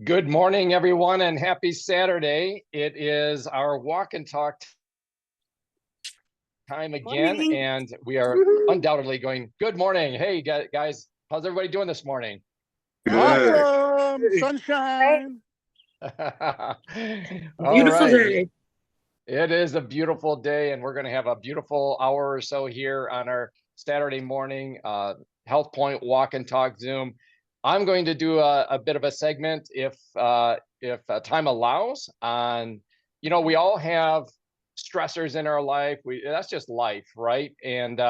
Good morning, everyone, and happy Saturday. It is our walk and talk time again, Morning. and we are undoubtedly going. Good morning. Hey, guys, how's everybody doing this morning? Awesome. Sunshine. Beautiful day. It is a beautiful day, and we're going to have a beautiful hour or so here on our Saturday morning HealthPointe Walk and Talk Zoom. I'm going to do a bit of a segment if time allows. On, we all have stressors in our life. That's just life, right? And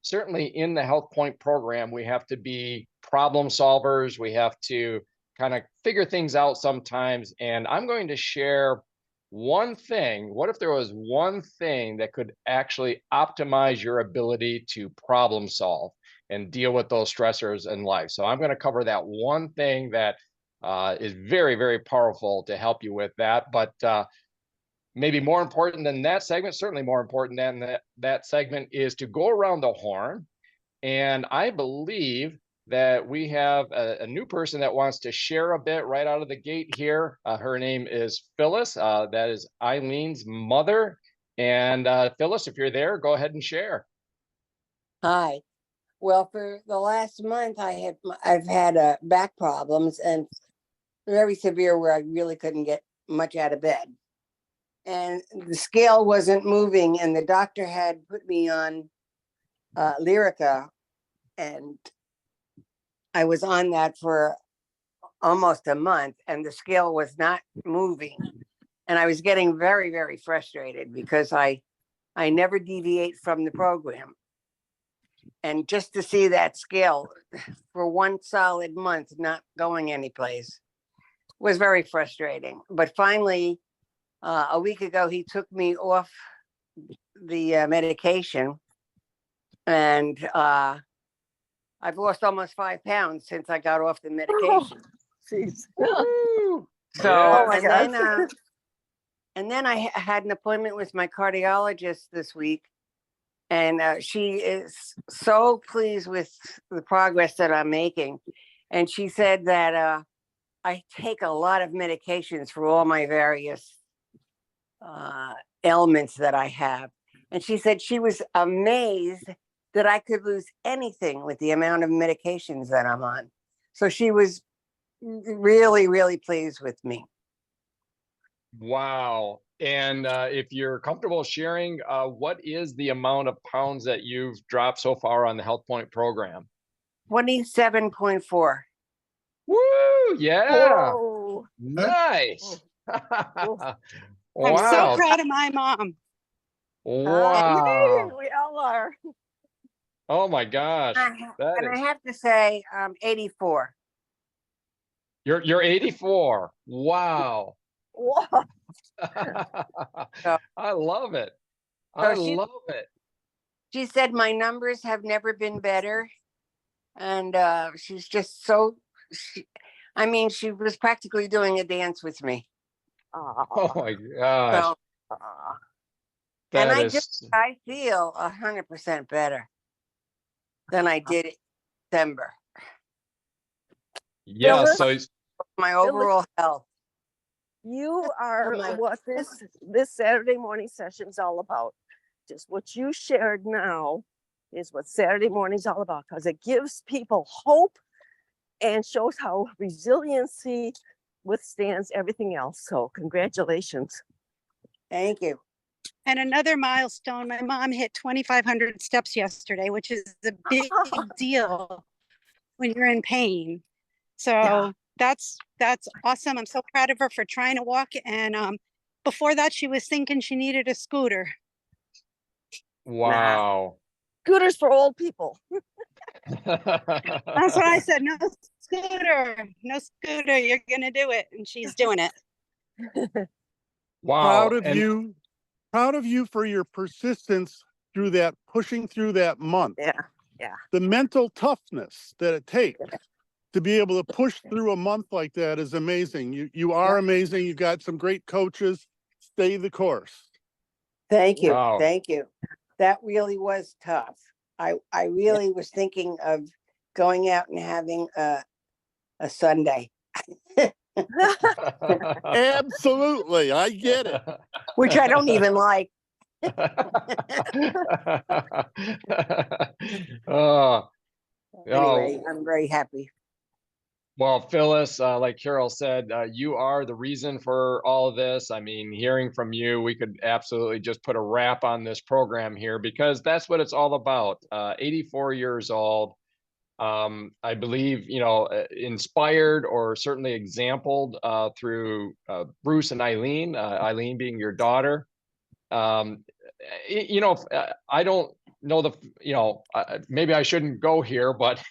certainly in the HealthPointe program, we have to be problem solvers. We have to kind of figure things out sometimes. And I'm going to share one thing. What if there was one thing that could actually optimize your ability to problem solve and deal with those stressors in life? So I'm going to cover that one thing that is very, very powerful to help you with that. But maybe more important than that segment, certainly more important than that segment, is to go around the horn. And I believe that we have a new person that wants to share a bit right out of the gate here. Her name is Phyllis. That is Eileen's mother. And Phyllis, if you're there, go ahead and share. Hi. Well, for the last month, I've had back problems, and very severe, where I really couldn't get much out of bed. And the scale wasn't moving, and the doctor had put me on Lyrica, and I was on that for almost a month, and the scale was not moving. And I was getting very, very frustrated because I never deviate from the program. And just to see that scale for one solid month not going anyplace was very frustrating. But finally, a week ago, he took me off the medication, and I've lost almost 5 pounds since I got off the medication. And then I had an appointment with my cardiologist this week, and she is so pleased with the progress that I'm making. And she said that I take a lot of medications for all my various ailments that I have. And she said she was amazed that I could lose anything with the amount of medications that I'm on. So she was really, really pleased with me. Wow. And if you're comfortable sharing, what is the amount of pounds that you've dropped so far on the HealthPointe program? 27.4. Woo! Yeah. Whoa. Nice. Wow. I'm so proud of my mom. Wow. We all are. Oh my gosh. I have to say, 84. You're 84. Wow. Whoa. I love it. I love it. She said my numbers have never been better. And she's just so, she was practically doing a dance with me. Oh my gosh. And I feel 100% better than I did in December. Yeah, so my overall health. You are what this Saturday morning session is all about. Just what you shared now is what Saturday morning is all about, because it gives people hope and shows how resiliency withstands everything else. So congratulations. Thank you. And another milestone, my mom hit 2,500 steps yesterday, which is a big deal when you're in pain. So that's awesome. I'm so proud of her for trying to walk. And before that, she was thinking she needed a scooter. Wow. Scooters for old people. That's what I said. No scooter. You're going to do it. And she's doing it. Wow. Proud of you for your persistence through that, pushing through that month. Yeah. The mental toughness that it takes to be able to push through a month like that is amazing. You are amazing. You've got some great coaches. Stay the course. Thank you. Wow. Thank you. That really was tough. I really was thinking of going out and having a Sunday. Absolutely, I get it. which I don't even like. Oh, Anyway, oh, I'm very happy. well, Phyllis, like Carol said, you are the reason for all of this. I mean, hearing from you, we could absolutely just put a wrap on this program here because that's what it's all about. 84 years old. I believe, inspired or certainly exampled through Bruce and Eileen, Eileen being your daughter. I don't know maybe I shouldn't go here, but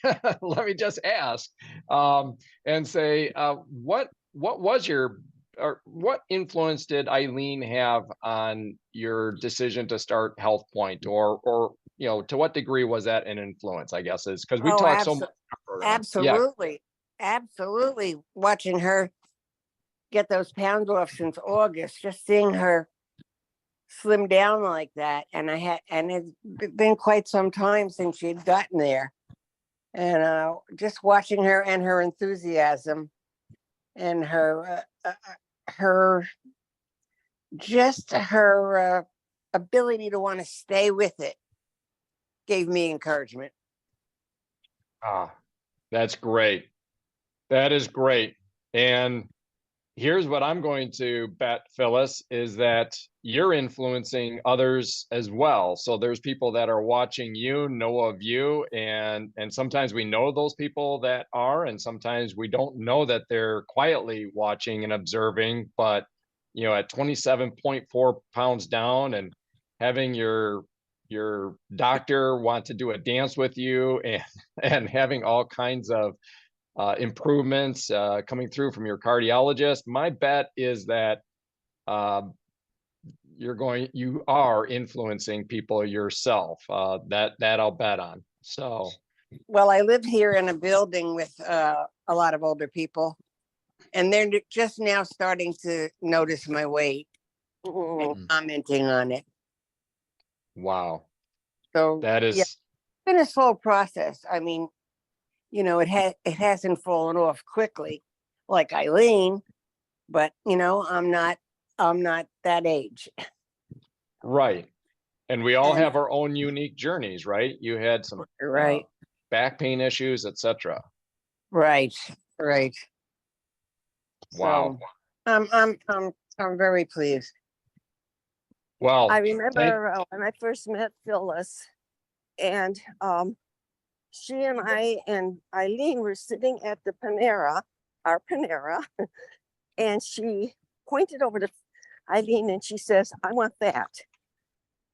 let me just ask and say, what was your, or what influence did Eileen have on your decision to start HealthPointe, or to what degree was that an influence? I guess is because we Oh, talk so much. Yeah. absolutely. Absolutely. Watching her get those pounds off since August, just seeing her slim down like that. And it's been quite some time since she'd gotten there. And just watching her and her enthusiasm and her ability to want to stay with it gave me encouragement. Ah, that's great. That is great. And here's what I'm going to bet, Phyllis, is that you're influencing others as well. So there's people that are watching you, know of you, and sometimes we know those people that are, and sometimes we don't know that they're quietly watching and observing. But at 27.4 pounds down and having your doctor want to do a dance with you and having all kinds of improvements coming through from your cardiologist, my bet is that you are influencing people yourself. That I'll bet on. So, well, I live here in a building with a lot of older people, and they're just now starting to notice my weight and commenting on it. wow. So That is, it's been a slow process. I mean, it hasn't fallen off quickly like Eileen, but I'm not that age. right. And we all have our own unique journeys, right? You had some Right. back pain issues, etc. Right. Wow. So, I'm very pleased. Well, I remember when I first met Phyllis, and she and I and Eileen were sitting at the Panera, our Panera, and she pointed over to Eileen and she says, "I want that."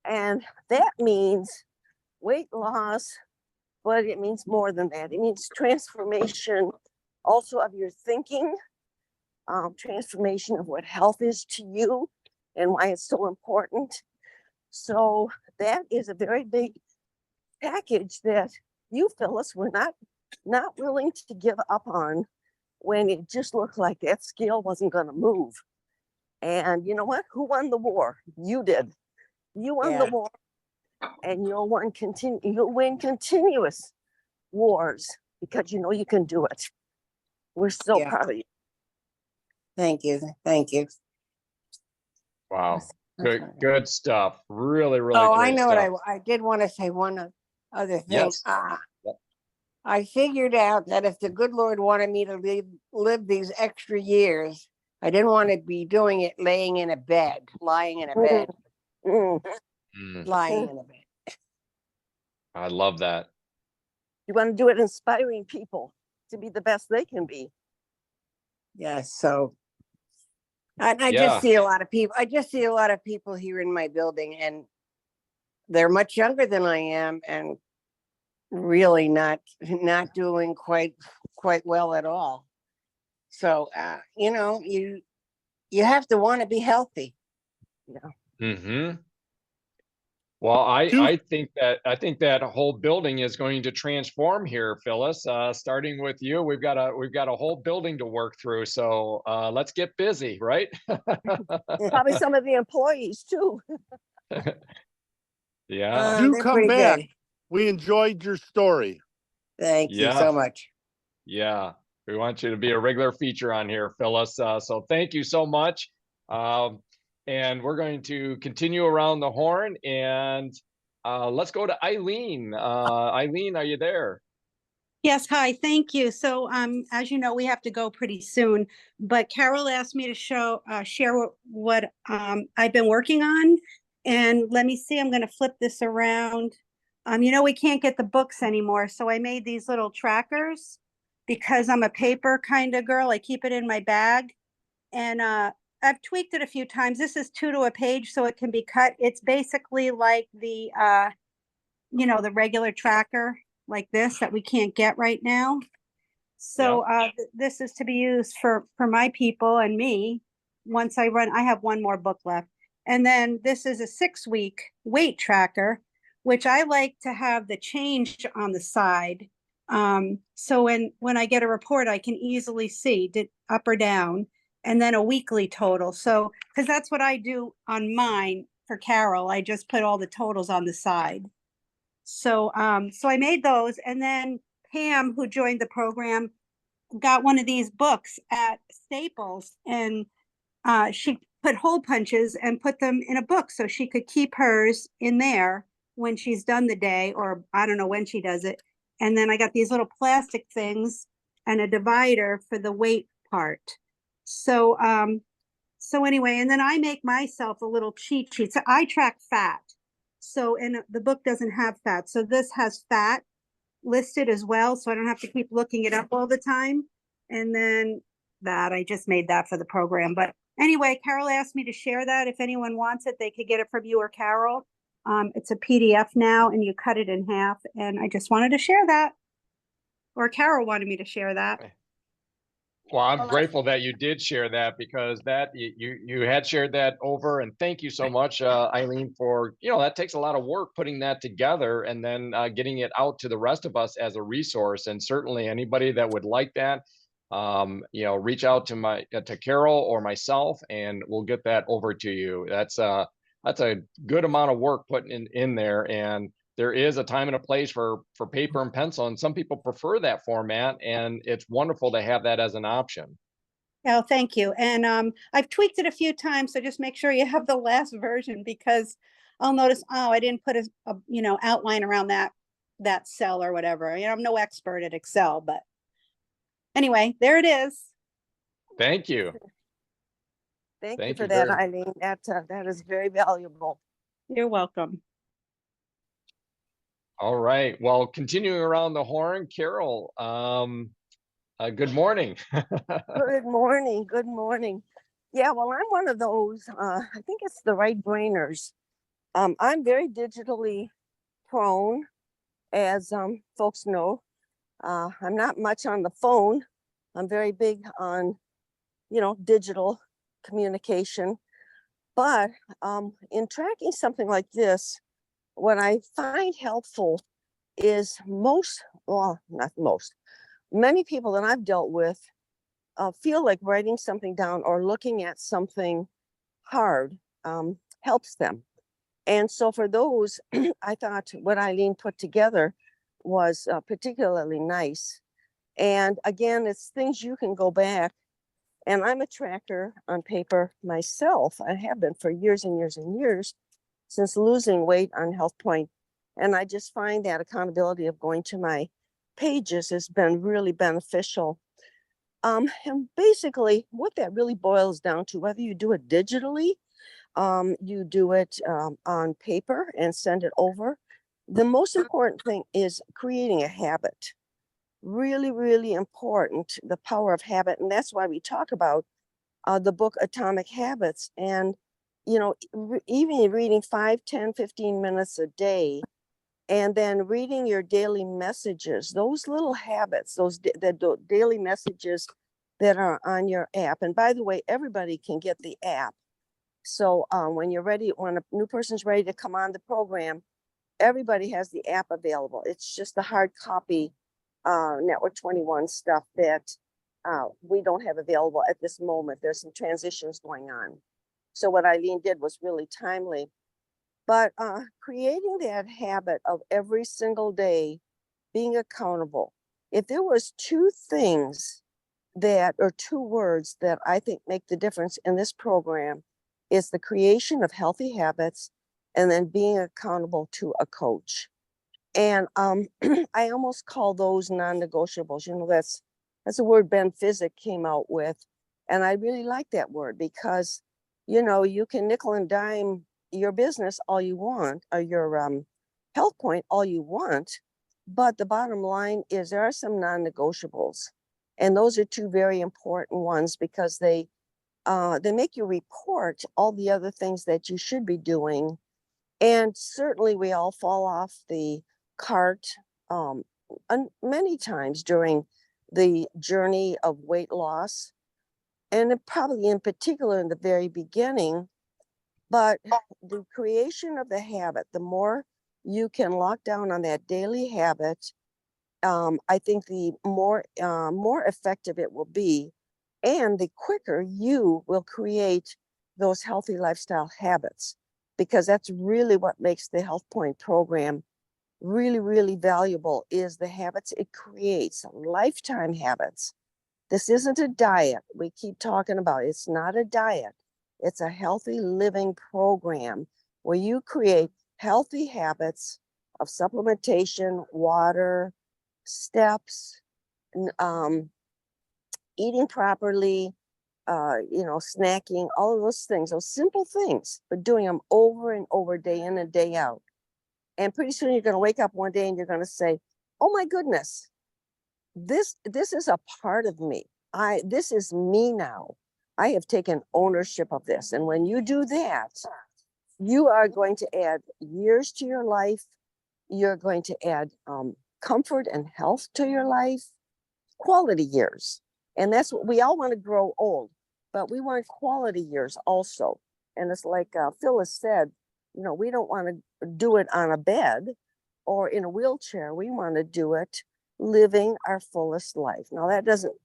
And that means weight loss, but it means more than that. It means transformation also of your thinking, transformation of what health is to you and why it's so important. So that is a very big package that you, Phyllis, were not willing to give up on when it just looked like that scale wasn't going to move. And you know what? Who won the war? You did. You won the war, and you'll win continuous wars because you can do it. We're so proud of you. Thank you. wow. Good stuff. Really, really Oh, great I know stuff. what I did want to say one other thing. Yes. I figured out that if the good Lord wanted me to live these extra years, I didn't want to be doing it lying in a bed. I love that. You want to do it inspiring people to be the best they can be. Yes. So I just see a lot of people. I just see a lot of people here in my building, and they're much younger than I am, and really not doing quite well at all. So you have to want to be healthy. Mm-hmm. Well, I think that whole building is going to transform here, Phyllis. Starting with you, we've got a whole building to work through. So let's get busy, right? Probably some of the employees too. Yeah. Do They're come pretty back. good. We enjoyed your story. Thank you so much. Yeah. We want you to be a regular feature on here, Phyllis. So thank you so much. And we're going to continue around the horn, and let's go to Eileen. Eileen, are you there? Yes, hi, thank you. So, as you know, we have to go pretty soon, but Carol asked me to share what I've been working on. And let me see, I'm going to flip this around. We can't get the books anymore, so I made these little trackers because I'm a paper kind of girl. I keep it in my bag, and I've tweaked it a few times. This is 2 to a page, so it can be cut. It's basically like the regular tracker like this that we can't get right now. So this is to be used for my people and me. Once I have one more book left. And then this is a 6-week weight tracker, which I like to have the change on the side. So when I get a report, I can easily see did up or down, and then a weekly total. So, because that's what I do on mine for Carol, I just put all the totals on the side. So I made those, and then Pam, who joined the program, got one of these books at Staples, and she put hole punches and put them in a book so she could keep hers in there when she's done the day, or I don't know when she does it. And then I got these little plastic things and a divider for the weight part. So anyway, and then I make myself a little cheat sheet. So I track fat. So, and the book doesn't have fat. So this has fat listed as well. So I don't have to keep looking it up all the time. And then I just made that for the program. But anyway, Carol asked me to share that. If anyone wants it, they could get it from you or Carol. It's a PDF now, and you cut it in half. And I just wanted to share that. Or Carol wanted me to share that. Well, I'm grateful that you did share that, because that you had shared that over, and thank you so much, Eileen, for, that takes a lot of work putting that together and then getting it out to the rest of us as a resource. And certainly anybody that would like that, reach out to Carol or myself, and we'll get that over to you. That's a good amount of work putting in there, and there is a time and a place for paper and pencil, and some people prefer that format, and it's wonderful to have that as an option. Oh, thank you. And I've tweaked it a few times, so just make sure you have the last version, because I'll notice, I didn't put a outline around that cell or whatever. I'm no expert at Excel, but anyway, there it is. Thank you. Thank you for that, Eileen. That is very valuable. You're welcome. All right. Well, continuing around the horn, Carol, good morning. Good morning. Good morning. Yeah, well, I'm one of those, I think it's the right brainers. I'm very digitally prone, as folks know. I'm not much on the phone. I'm very big on, digital communication. But in tracking something like this, what I find helpful is many people that I've dealt with feel like writing something down or looking at something hard helps them. And so for those, I thought what Eileen put together was particularly nice. And again, it's things you can go back. And I'm a tracker on paper myself. I have been for years and years and years, since losing weight on HealthPointe. And I just find that accountability of going to my pages has been really beneficial. And basically what that really boils down to, whether you do it digitally, you do it on paper and send it over, the most important thing is creating a habit. Really, really important, the power of habit. And that's why we talk about the book Atomic Habits. And even reading 5, 10, 15 minutes a day, and then reading your daily messages, those little habits, the daily messages that are on your app. And by the way, everybody can get the app. So when a new person's ready to come on the program, everybody has the app available. It's just the hard copy Network 21 stuff that we don't have available at this moment. There's some transitions going on. So what Eileen did was really timely. But creating that habit of every single day being accountable. If there was 2 things that, or two words that I think make the difference in this program, is the creation of healthy habits and then being accountable to a coach. And I almost call those non-negotiables. You know, that's a word Ben Physick came out with. And I really like that word because, you know, you can nickel and dime your business all you want, or your HealthPointe all you want. But the bottom line is there are some non-negotiables. And those are two very important ones because they make you report all the other things that you should be doing. And certainly we all fall off the cart many times during the journey of weight loss, and probably in particular in the very beginning. But the creation of the habit, the more you can lock down on that daily habit, I think the more effective it will be, and the quicker you will create those healthy lifestyle habits, because that's really what makes the HealthPointe program really, really valuable, is the habits it creates, lifetime habits. This isn't a diet. We keep talking about it. It's not a diet. It's a healthy living program where you create healthy habits of supplementation, water, steps, eating properly, snacking, all of those things, those simple things, but doing them over and over, day in and day out. And pretty soon you're going to wake up one day and you're going to say, oh my goodness, this is a part of me. This is me now. I have taken ownership of this. And when you do that, you are going to add years to your life. You're going to add comfort and health to your life, quality years. And that's what we all want to grow old, but we want quality years also. And it's like Phyllis said, you know, we don't want to do it on a bed or in a wheelchair. We want to do it living our fullest life. Now, that doesn't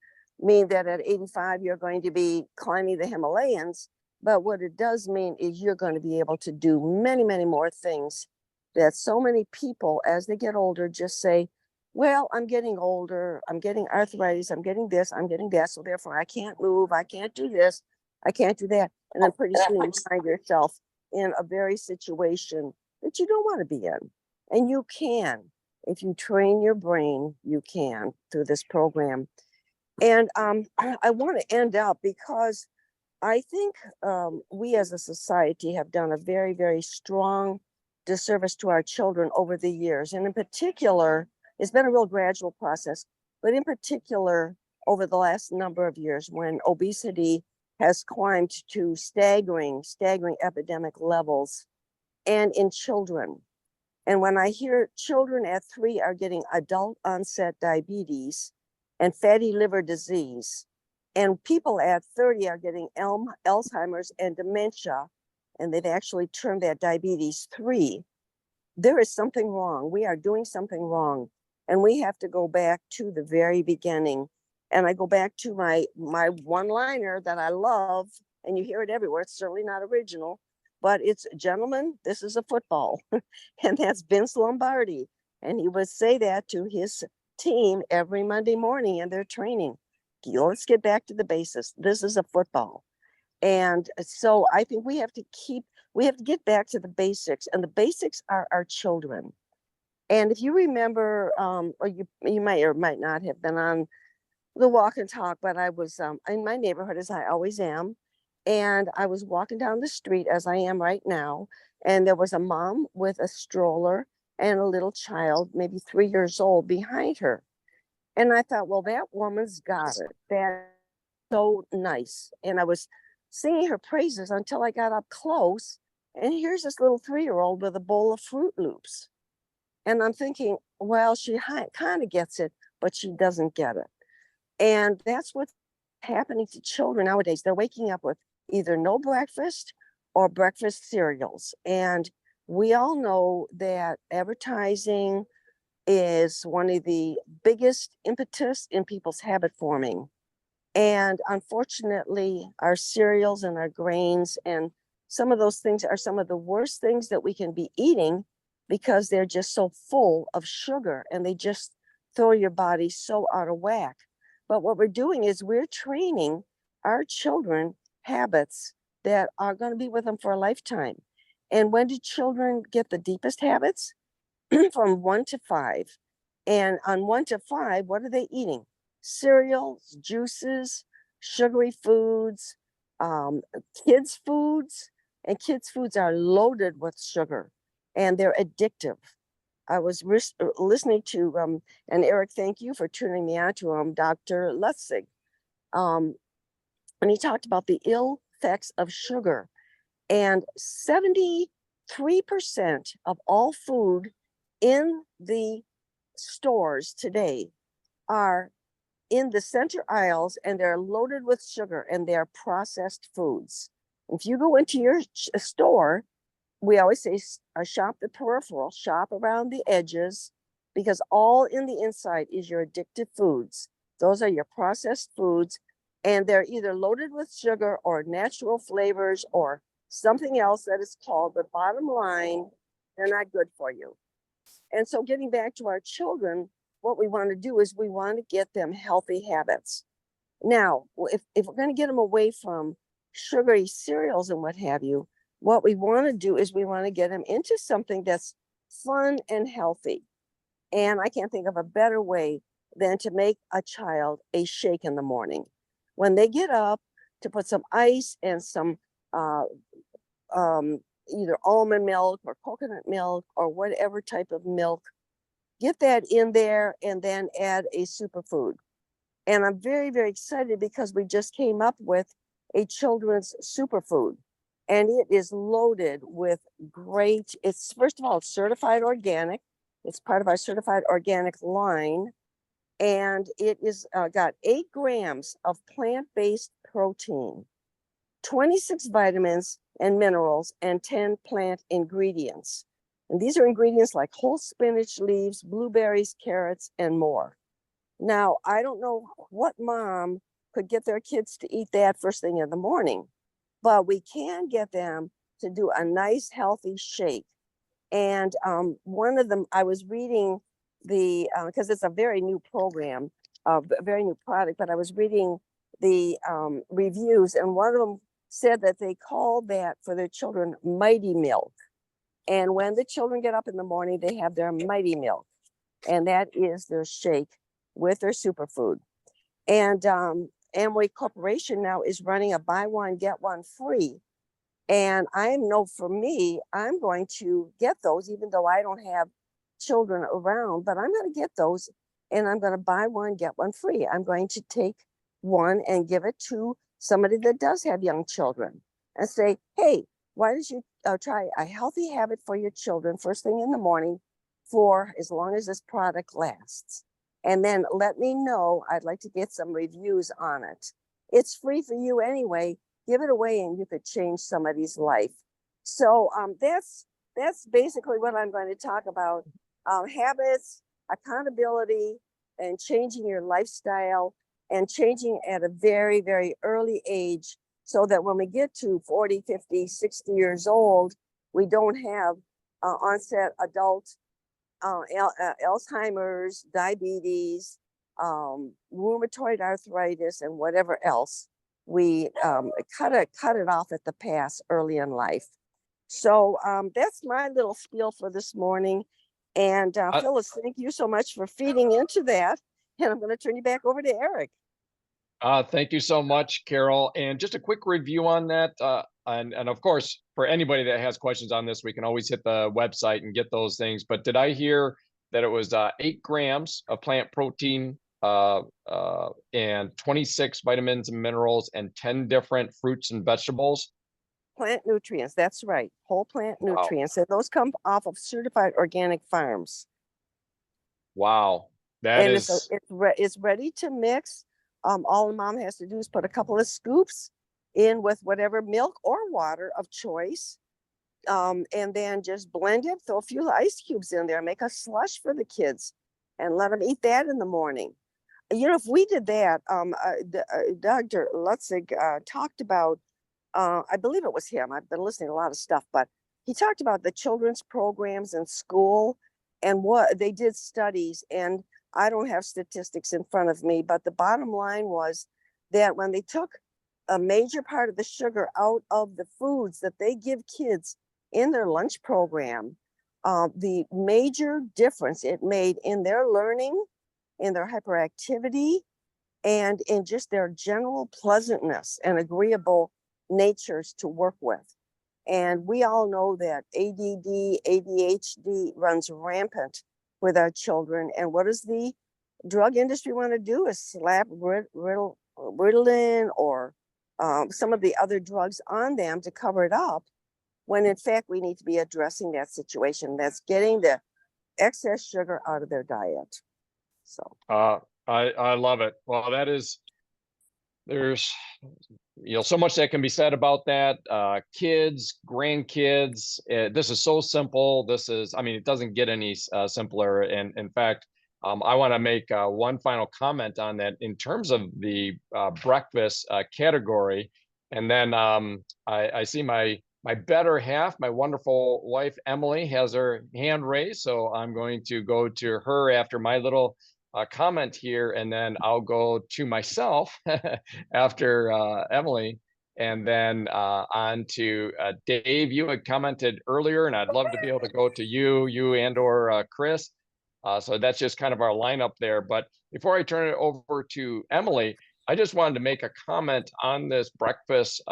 mean that at 85 you're going to be climbing the Himalayas, but what it does mean is you're going to be able to do many, many more things that so many people, as they get older, just say, well, I'm getting older, I'm getting arthritis, I'm getting this, I'm getting that, so therefore I can't move, I can't do this, I can't do that. And then pretty soon you find yourself in a very situation that you don't want to be in. And you can. If you train your brain, you can through this program. And I want to end up because I think we as a society have done a very, very strong disservice to our children over the years. And in particular, it's been a real gradual process, but in particular, over the last number of years, when obesity has climbed to staggering epidemic levels, and in children. And when I hear children at 3 are getting adult onset diabetes and fatty liver disease, and people at 30 are getting Alzheimer's and dementia, and they've actually termed that diabetes 3, there is something wrong. We are doing something wrong. And we have to go back to the very beginning. And I go back to my one-liner that I love, and you hear it everywhere. It's certainly not original, but it's, gentlemen, this is a football. And that's Vince Lombardi. And he would say that to his team every Monday morning in their training. Let's get back to the basics. This is a football. And so I think we have to get back to the basics, and the basics are our children. And if you remember, or you might or might not have been on the walk and talk, but I was in my neighborhood, as I always am, and I was walking down the street as I am right now, and there was a mom with a stroller and a little child, maybe 3 years old, behind her. And I thought, well, that woman's got it. That's so nice. And I was singing her praises until I got up close, and here's this little 3-year-old with a bowl of Fruit Loops. And I'm thinking, well, she kind of gets it, but she doesn't get it. And that's what's happening to children nowadays. They're waking up with either no breakfast or breakfast cereals. And we all know that advertising is one of the biggest impetus in people's habit forming. And unfortunately, our cereals and our grains and some of those things are some of the worst things that we can be eating, because they're just so full of sugar and they just throw your body so out of whack. But what we're doing is we're training our children habits that are going to be with them for a lifetime. And when do children get the deepest habits? From 1 to 5. And on 1 to 5, what are they eating? Cereals, juices, sugary foods, kids' foods. And kids' foods are loaded with sugar and they're addictive. I was listening to, and Eric, thank you for turning me on to Dr. Lutzig. And he talked about the ill effects of sugar. And 73% of all food in the stores today are in the center aisles, and they're loaded with sugar, and they're processed foods. If you go into your store, we always say shop the peripheral, shop around the edges, because all in the inside is your addictive foods. Those are your processed foods, and they're either loaded with sugar or natural flavors or something else that is called, but bottom line, they're not good for you. And so getting back to our children, what we want to do is we want to get them healthy habits. Now, if we're going to get them away from sugary cereals and what have you, what we want to do is we want to get them into something that's fun and healthy. And I can't think of a better way than to make a child a shake in the morning. When they get up, to put some ice and some either almond milk or coconut milk or whatever type of milk, get that in there and then add a superfood. And I'm very, very excited because we just came up with a children's superfood. And it is loaded with great, it's first of all, it's certified organic. It's part of our certified organic line. And it is got 8 grams of plant-based protein, 26 vitamins and minerals, and 10 plant ingredients. And these are ingredients like whole spinach leaves, blueberries, carrots, and more. Now, I don't know what mom could get their kids to eat that first thing in the morning, but we can get them to do a nice, healthy shake. And one of them, I was reading because it's a very new program, a very new product, but I was reading the reviews, and one of them said that they called that for their children Mighty Milk. And when the children get up in the morning, they have their Mighty Milk, and that is their shake with their superfood. And Amway Corporation now is running a buy one, get one free. And I know for me, I'm going to get those, even though I don't have children around, but I'm going to get those and I'm going to buy one, get one free. I'm going to take one and give it to somebody that does have young children and say, hey, why don't you try a healthy habit for your children first thing in the morning for as long as this product lasts. And then let me know. I'd like to get some reviews on it. It's free for you anyway. Give it away and you could change somebody's life. So that's basically what I'm going to talk about. Habits, accountability, and changing your lifestyle, and changing at a very, very early age so that when we get to 40, 50, 60 years old, we don't have onset adult Alzheimer's, diabetes, rheumatoid arthritis, and whatever else. We cut it off at the pass early in life. So that's my little spiel for this morning. And Phyllis, thank you so much for feeding into that. And I'm going to turn you back over to Eric. Thank you so much, Carol. And just a quick review on that. And of course, for anybody that has questions on this, we can always hit the website and get those things. But did I hear that it was 8 grams of plant protein and 26 vitamins and minerals and 10 different fruits and vegetables? Plant nutrients, that's right. Whole plant nutrients. Wow. And those come off of certified organic farms. Wow. That and is... it's ready to mix. All mom has to do is put a couple of scoops in with whatever milk or water of choice. And then just blend it, throw a few ice cubes in there, make a slush for the kids and let them eat that in the morning. You know, if we did that, Dr. Lutzig talked about, I believe it was him. I've been listening to a lot of stuff, but he talked about the children's programs in school and what they did studies. And I don't have statistics in front of me, but the bottom line was that when they took a major part of the sugar out of the foods that they give kids in their lunch program, the major difference it made in their learning, in their hyperactivity, and in just their general pleasantness and agreeable natures to work with. And we all know that ADD, ADHD runs rampant with our children. And what does the drug industry want to do is slap Ritalin or some of the other drugs on them to cover it up, when in fact we need to be addressing that situation. That's getting the excess sugar out of their diet. So I love it. Well, there's so much that can be said about that. Kids, grandkids, this is so simple. It doesn't get any simpler. And in fact, I want to make one final comment on that in terms of the breakfast category. And then I see my better half, my wonderful wife, Emily, has her hand raised. So I'm going to go to her after my little comment here, and then I'll go to myself after Emily, and then on to Dave. You had commented earlier, and I'd love to be able to go to you and or Chris. So that's just kind of our lineup there. But before I turn it over to Emily, I just wanted to make a comment on this breakfast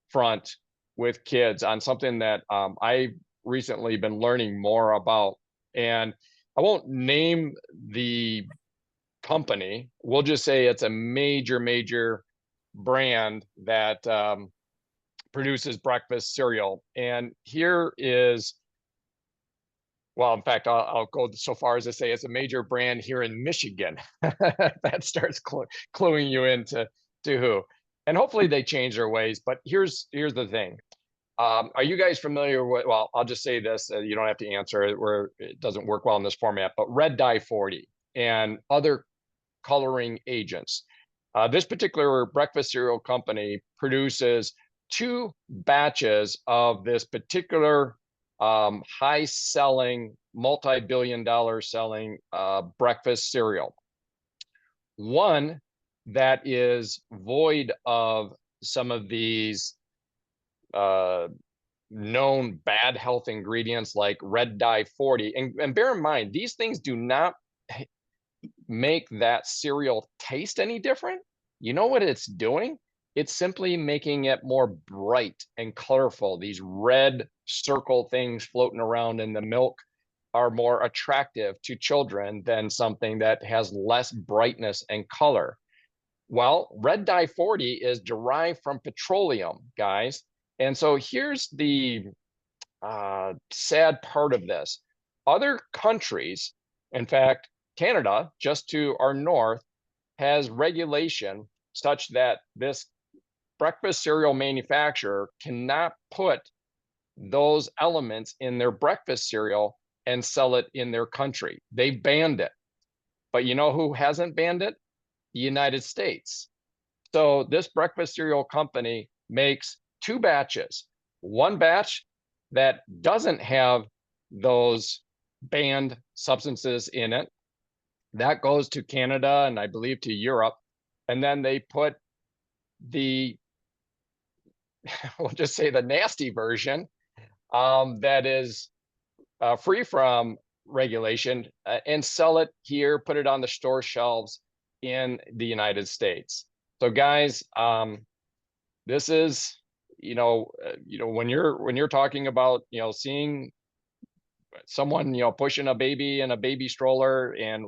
front with kids on something that I've recently been learning more about. And I won't name the company. We'll just say it's a major brand that produces breakfast cereal. And here is, well, in fact, I'll go so far as to say it's a major brand here in Michigan. That starts cluing you into who. And hopefully they change their ways. But here's the thing. Are you guys familiar with, well, I'll just say this, you don't have to answer it, where it doesn't work well in this format, but red dye 40 and other coloring agents. This particular breakfast cereal company produces 2 batches of this particular high selling, multi-billion-dollar selling breakfast cereal. One that is void of some of these known bad health ingredients like red dye 40. And bear in mind, these things do not make that cereal taste any different. You know what it's doing? It's simply making it more bright and colorful. These red circle things floating around in the milk are more attractive to children than something that has less brightness and color. Well, red dye 40 is derived from petroleum, guys. And so here's the sad part of this. Other countries, in fact, Canada, just to our north, has regulation such that this breakfast cereal manufacturer cannot put those elements in their breakfast cereal and sell it in their country. They banned it. But you know who hasn't banned it? The United States. So this breakfast cereal company makes 2 batches. One batch that doesn't have those banned substances in it. That goes to Canada and I believe to Europe. And then they put the, we'll just say the nasty version that is free from regulation and sell it here, put it on the store shelves in the United States. So guys, this is, when you're talking about, seeing someone, pushing a baby in a baby stroller and,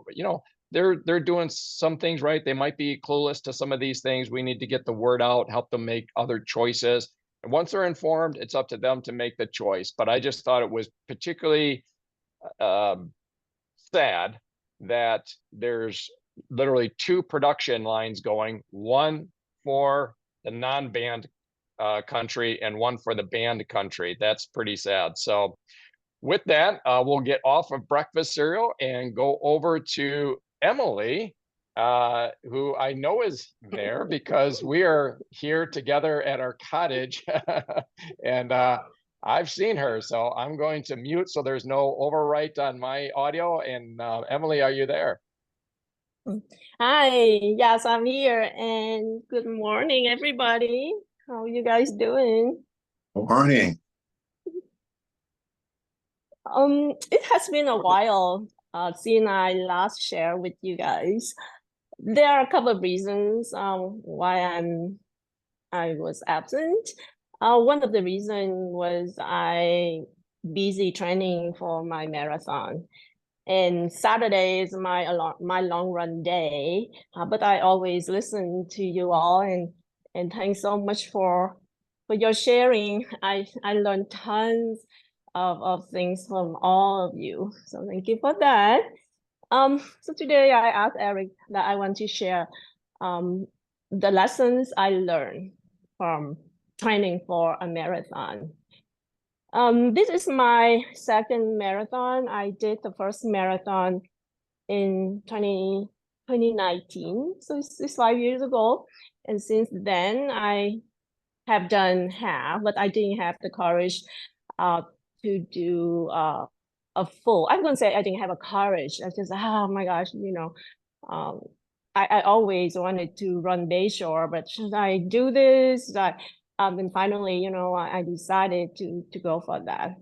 they're doing some things right. They might be clueless to some of these things. We need to get the word out, help them make other choices. And once they're informed, it's up to them to make the choice. But I just thought it was particularly sad that there's literally 2 production lines going, one for the non-banned country and one for the banned country. That's pretty sad. So with that, we'll get off of breakfast cereal and go over to Emily, who I know is there because we are here together at our cottage and I've seen her. So I'm going to mute so there's no overwrite on my audio. And Emily, are you there? Hi, yes, I'm here, and good morning, everybody. How are you guys doing? Morning. It has been a while since I last shared with you guys. There are a couple of reasons why I was absent. One of the reasons was I busy training for my marathon. And Saturday is my long run day, but I always listen to you all, and thanks so much for your sharing. I learned tons of things from all of you, so thank you for that. So today I asked Eric that I want to share the lessons I learned from training for a marathon. This is my second marathon. I did the first marathon in 2019, so it's 5 years ago. And since then, I have done half, but I didn't have the courage to do a full. I'm going to say I didn't have a courage. I just, oh my gosh, I always wanted to run Bayshore, but should I do this? And finally, I decided to go for that.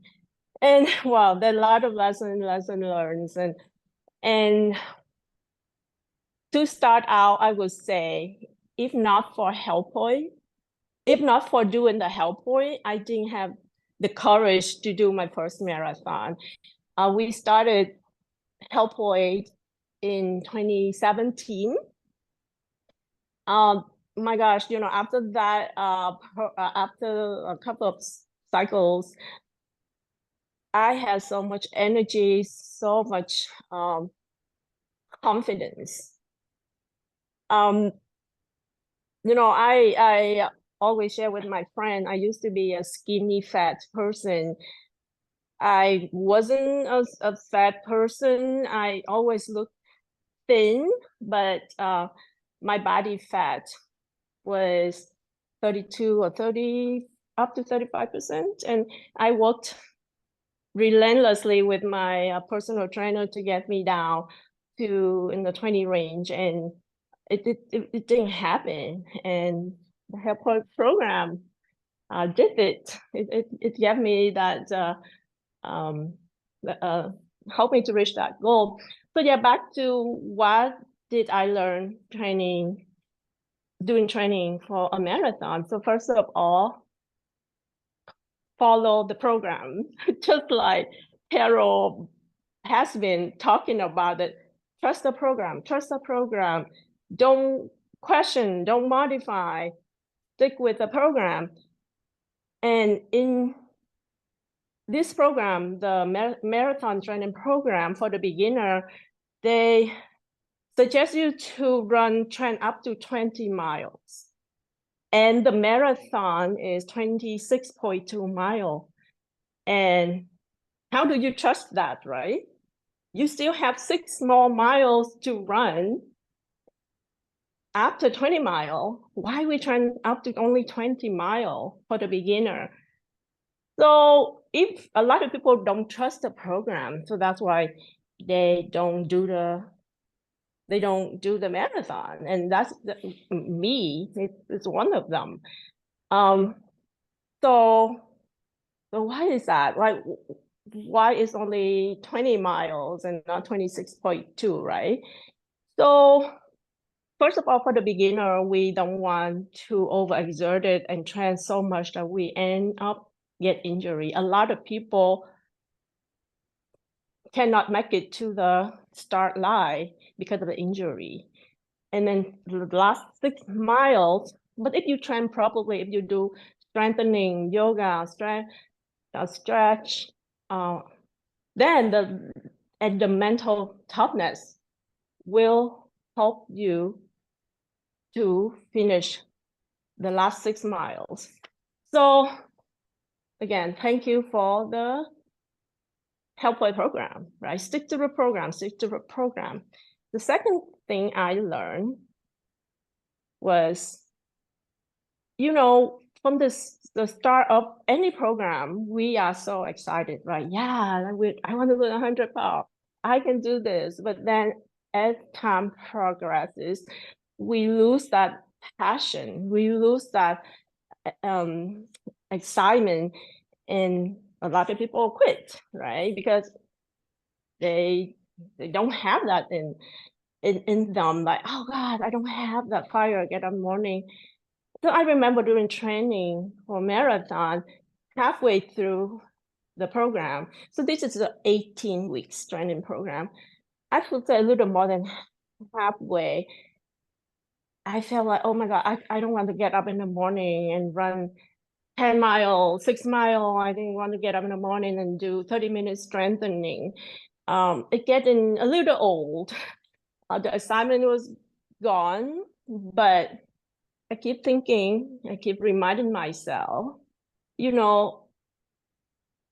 And well, there are a lot of lesson learned. And to start out, I would say, if not for HealthPointe, if not for doing the HealthPointe, I didn't have the courage to do my first marathon. We started HealthPointe in 2017. My gosh, after that, after a couple of cycles, I had so much energy, so much confidence. I always share with my friend, I used to be a skinny fat person. I wasn't a fat person. I always looked thin, but my body fat was 32 or 30, up to 35%. And I worked relentlessly with my personal trainer to get me down to in the 20 range. And it didn't happen. And the HealthPointe program did it. It gave me that helped me to reach that goal. So yeah, back to what did I learn doing training for a marathon. So first of all, follow the program, just like Carol has been talking about it. Trust the program, trust the program. Don't question, don't modify, stick with the program. And in this program, the marathon training program for the beginner, they suggest you to train up to 20 miles. And the marathon is 26.2 miles. And how do you trust that, right? You still have 6 more miles to run after 20 miles. Why we train up to only 20 miles for the beginner? So if a lot of people don't trust the program, so that's why they don't do the marathon, and that's me. It's one of them. So why is that? Why is only 20 miles and not 26.2, right? So first of all, for the beginner, we don't want to overexert it and train so much that we end up get injury. A lot of people cannot make it to the start line because of the injury. And then the last 6 miles, but if you train properly, if you do strengthening, yoga, stretch, then the mental toughness will help you to finish the last 6 miles. So again, thank you for the HealthPointe program, right? Stick to the program, stick to the program. The second thing I learned was, from the start of any program, we are so excited, right? Yeah, I want to lose 100 pounds. I can do this. But then as time progresses, we lose that passion, we lose that excitement, and a lot of people quit, right? Because they don't have that in them, like, oh God, I don't have that fire again in the morning. So I remember during training for marathon, halfway through the program, so this is the 18 weeks training program, I would say a little more than halfway, I felt like, oh my God, I don't want to get up in the morning and run 10 miles, 6 miles. I didn't want to get up in the morning and do 30 minutes strengthening. It getting a little old. The assignment was gone, but I keep thinking, I keep reminding myself, you know,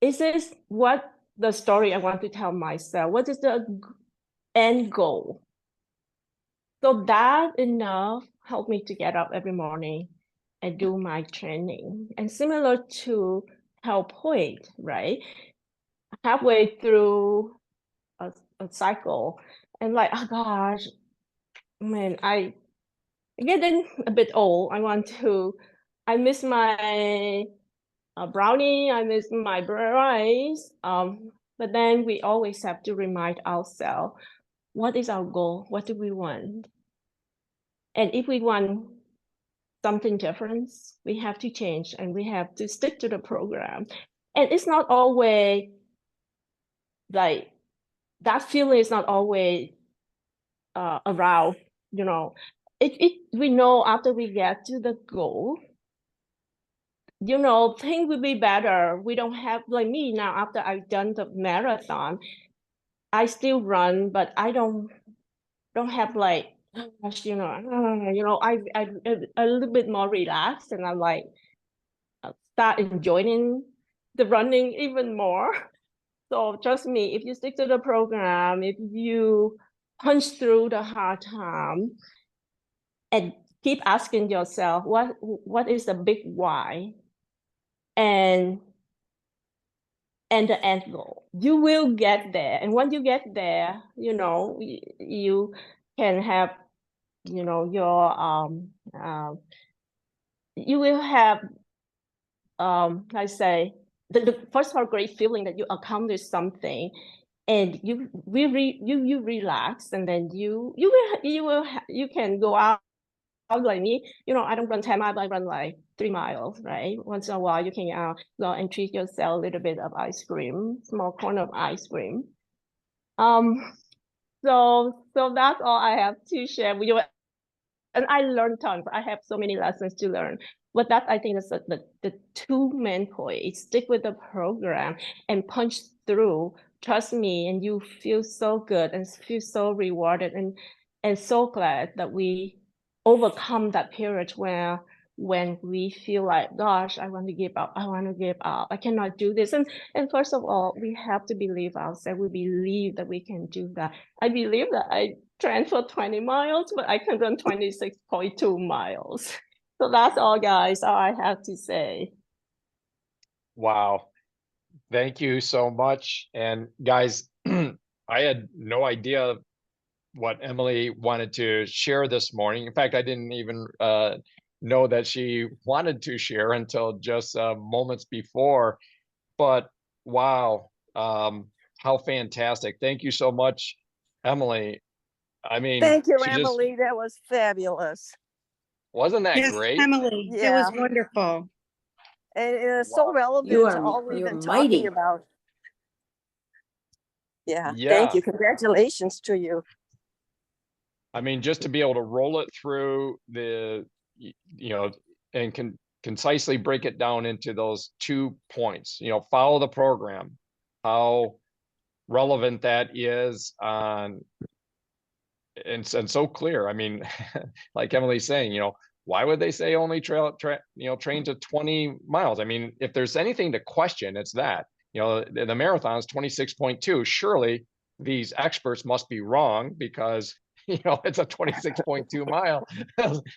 is this what the story I want to tell myself? What is the end goal? So that enough helped me to get up every morning and do my training. And similar to HealthPointe, right? Halfway through a cycle, and like, oh gosh, man, I getting a bit old. I miss my brownie, I miss my rice. But then we always have to remind ourselves, what is our goal? What do we want? And if we want something different, we have to change and we have to stick to the program. And it's not always like, that feeling is not always around, you know. We know after we get to the goal, you know, things will be better. We don't have, like me now, after I've done the marathon, I still run, but I don't have like, you know, I a little bit more relaxed, and I'm like, start enjoying the running even more. So trust me, if you stick to the program, if you punch through the hard time and keep asking yourself, what is the big why? And the end goal, you will get there. And when you get there, you know, you can have, you know, your you will have I say the first part, great feeling that you accomplished something, and you relax, and then you can go out like me, you know, I don't run 10 miles, I run like 3 miles, right? Once in a while, you can go and treat yourself a little bit of ice cream, small corner of ice cream. So that's all I have to share with you. And I learned tons. I have so many lessons to learn. But that, I think, is the two main points. Stick with the program and punch through. Trust me, and you feel so good and feel so rewarded, and so glad that we overcome that period where when we feel like, gosh, I want to give up, I cannot do this. And first of all, we have to believe ourselves. We believe that we can do that. I believe that I trained for 20 miles, but I can run 26.2 miles. So that's all, guys, all I have to say. Wow. Thank you so much. And guys, I had no idea what Emily wanted to share this morning. In fact, I didn't even know that she wanted to share until just moments before. But wow, how fantastic. Thank you so much, Emily. I mean, Thank you, she just, Emily. That was fabulous. wasn't that Yes, great? Emily, it was wonderful. And it's so Wow. relevant to all we've you're been mighty. talking about. Yeah, Yeah. thank you. Congratulations to you. I mean, just to be able to roll it through the, you know, and concisely break it down into those 2 points, you know, follow the program, how relevant that is on, and so clear. I mean, like Emily's saying, you know, why would they say only train to 20 miles? I mean, if there's anything to question, it's that, you know, the marathon is 26.2. Surely these experts must be wrong, because, you know, it's a 26.2 mile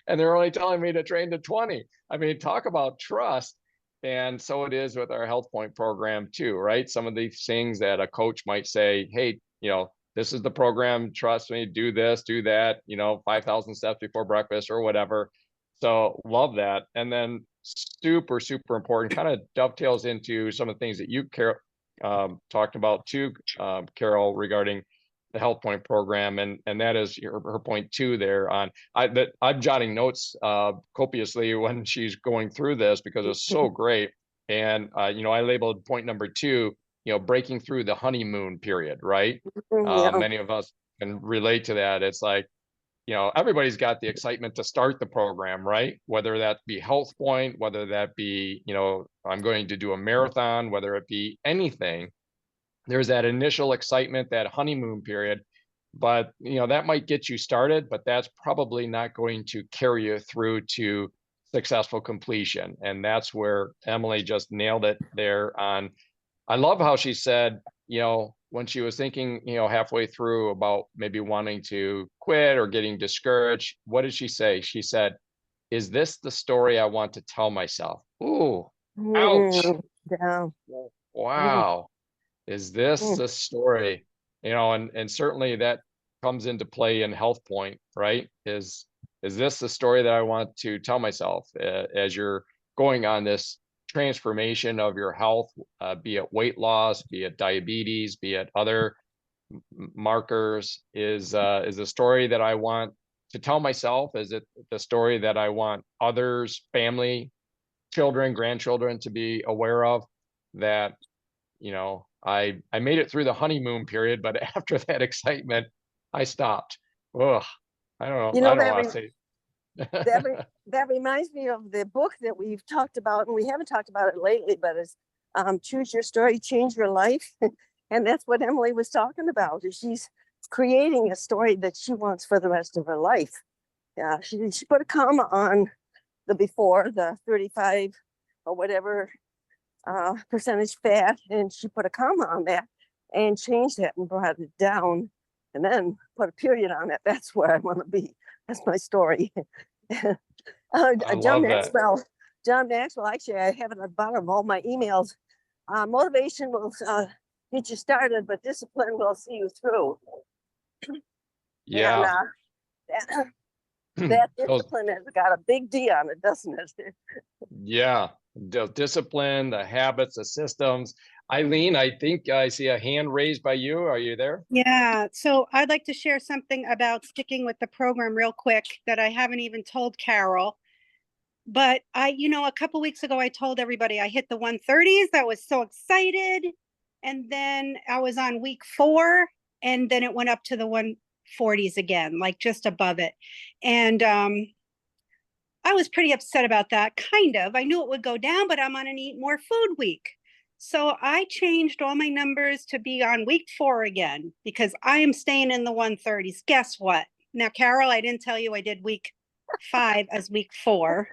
and they're only telling me to train to 20. I mean, talk about trust. And so it is with our HealthPointe program too, right? Some of these things that a coach might say, hey, you know, this is the program. Trust me, do this, do that, 5,000 steps before breakfast or whatever. So love that. And then super, super important, kind of dovetails into some of the things that you talked about too, Carol, regarding the HealthPointe program, and that is her point two there on I'm jotting notes copiously when she's going through this because it's so great. And I labeled point number two, breaking through the honeymoon period, right? Yeah. Many of us can relate to that. It's like, everybody's got the excitement to start the program, right? Whether that be HealthPointe, whether that be, I'm going to do a marathon, whether it be anything, there's that initial excitement, that honeymoon period, but that might get you started, but that's probably not going to carry you through to successful completion. And that's where Emily just nailed it there on. I love how she said, when she was thinking, halfway through about maybe wanting to quit or getting discouraged, what did she say? She said, is this the story I want to tell myself? Ooh, ouch. Yeah. Wow. Is this the story? And certainly that comes into play in HealthPointe, right? Is this the story that I want to tell myself as you're going on this transformation of your health, be it weight loss, be it diabetes, be it other markers? Is the story that I want to tell myself? Is it the story that I want others, family, children, grandchildren to be aware of? That I made it through the honeymoon period, but after that excitement, I stopped. Ugh, I don't know. I don't want to say. That reminds me of the book that we've talked about, and we haven't talked about it lately, but it's Choose Your Story, Change Your Life. And that's what Emily was talking about. Is she's creating a story that she wants for the rest of her life. Yeah, she put a comma on the before, the 35 or whatever percentage fat, and she put a comma on that and changed that and brought it down and then put a period on it. That's where I want to be. That's my story. John Maxwell, actually, I have it at the bottom of all my emails. Motivation will get you started, but discipline will see you through. Yeah. And that discipline has got a big D on it, doesn't it? Yeah. The discipline, the habits, the systems. Eileen, I think I see a hand raised by you. Are you there? Yeah, so I'd like to share something about sticking with the program real quick that I haven't even told Carol. But a couple weeks ago, I told everybody I hit the 130s. I was so excited. And then I was on week 4, and then it went up to the 140s again, like just above it. And I was pretty upset about that, kind of. I knew it would go down, but I'm on an eat more food week. So I changed all my numbers to be on week 4 again, because I am staying in the 130s. Guess what? Now, Carol, I didn't tell you I did week 5 as week 4.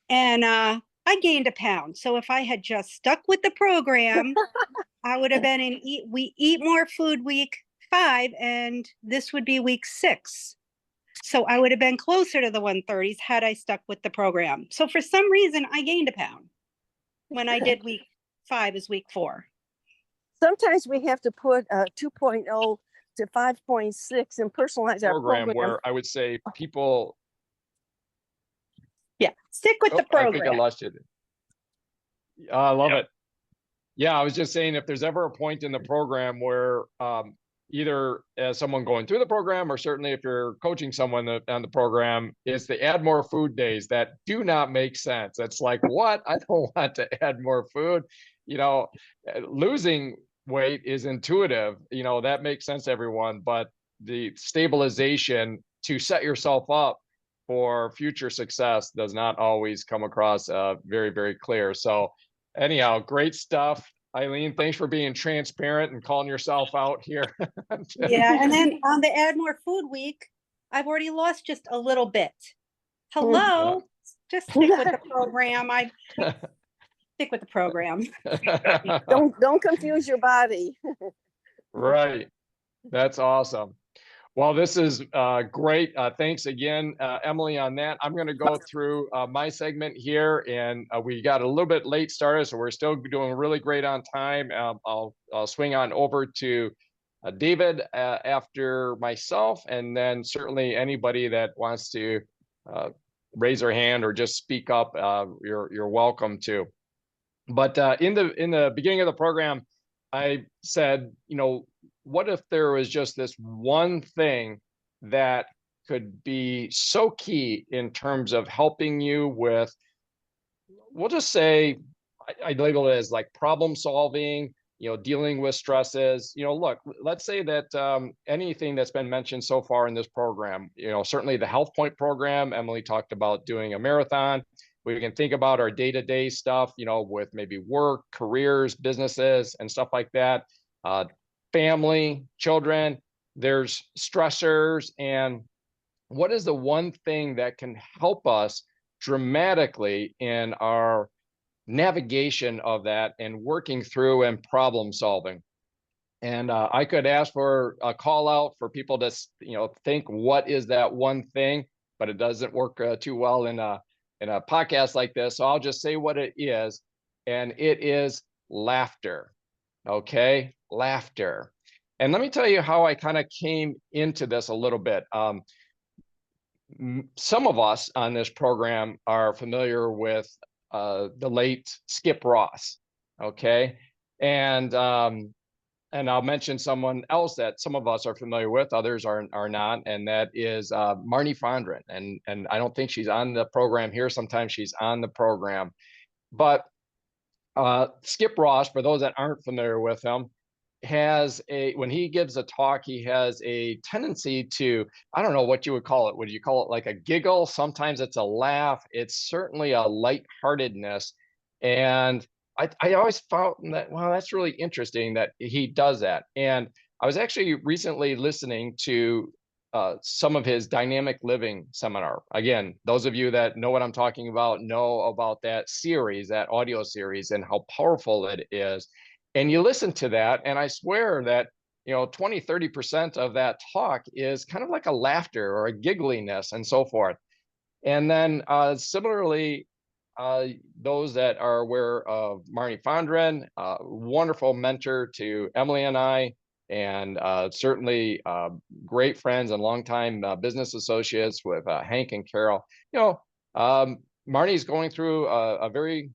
And I gained a pound. So if I had just stuck with the program, I would have been in we eat more food week 5, and this would be week 6. So I would have been closer to the 130s had I stuck with the program. So for some reason, I gained a pound when I did week 5 as week 4. Sometimes we have to put 2.0 to 5.6 and personalize our program. Where I would say people. Yeah, stick with the program. I think I lost you. I love it. Yeah, I was just saying, if there's ever a point in the program where either as someone going through the program, or certainly if you're coaching someone on the program, is to add more food days that do not make sense. It's like, what? I don't want to add more food. Losing weight is intuitive. That makes sense to everyone, but the stabilization to set yourself up for future success does not always come across very, very clear. So anyhow, great stuff. Eileen, thanks for being transparent and calling yourself out here. Yeah, and then on the Add More Food Week, I've already lost just a little bit. Hello, just stick with the program. I stick with the program. Don't confuse your body. Right. That's awesome. Well, this is great. Thanks again, Emily, on that. I'm going to go through my segment here, and we got a little bit late started, so we're still doing really great on time. I'll swing on over to David after myself, and then certainly anybody that wants to raise their hand or just speak up, you're welcome to. But in the beginning of the program, I said, what if there was just this one thing that could be so key in terms of helping you with, we'll just say, I label it as like problem solving, dealing with stresses. Look, let's say that anything that's been mentioned so far in this program, certainly the HealthPointe program, Emily talked about doing a marathon. We can think about our day-to-day stuff, with maybe work, careers, businesses, and stuff like that. Family, children, there's stressors. And what is the one thing that can help us dramatically in our navigation of that and working through and problem solving? And I could ask for a call out for people to, think what is that one thing, but it doesn't work too well in a podcast like this. So I'll just say what it is, and it is laughter. Okay, laughter. And let me tell you how I kind of came into this a little bit. Some of us on this program are familiar with the late Skip Ross. Okay, and I'll mention someone else that some of us are familiar with, others are not, and that is Marnie Fondren. And I don't think she's on the program here. Sometimes she's on the program. But Skip Ross, for those that aren't familiar with him, when he gives a talk, he has a tendency to, I don't know what you would call it. Would you call it like a giggle? Sometimes it's a laugh. It's certainly a lightheartedness. And I always found that, wow, that's really interesting that he does that. And I was actually recently listening to some of his dynamic living seminar. Again, those of you that know what I'm talking about know about that series, that audio series, and how powerful it is. And you listen to that, and I swear that 20-30% of that talk is kind of like a laughter or a giggliness and so forth. And then similarly, those that are aware of Marnie Fondren, wonderful mentor to Emily and I, and certainly great friends and longtime business associates with Hank and Carol. Marnie's going through a very,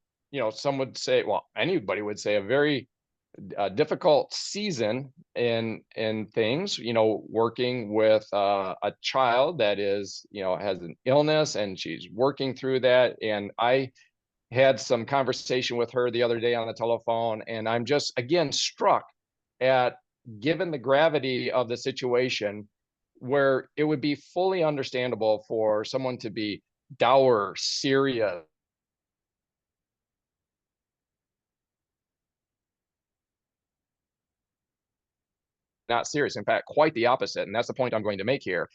some would say, well, anybody would say a very difficult season in things, working with a child that is, has an illness, and she's working through that. And I had some conversation with her the other day on the telephone, and I'm just, again, struck at, given the gravity of the situation, where it would be fully understandable for someone to be dour, serious, not serious. In fact, quite the opposite. And that's the point I'm going to make here.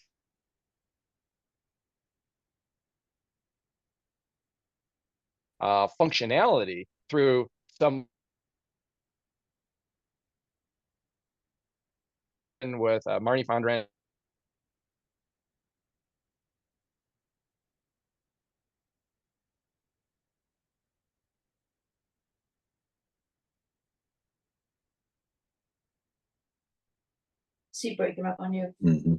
Functionality through some with Marnie Fondren. Is he breaking up on you? Mm-hmm.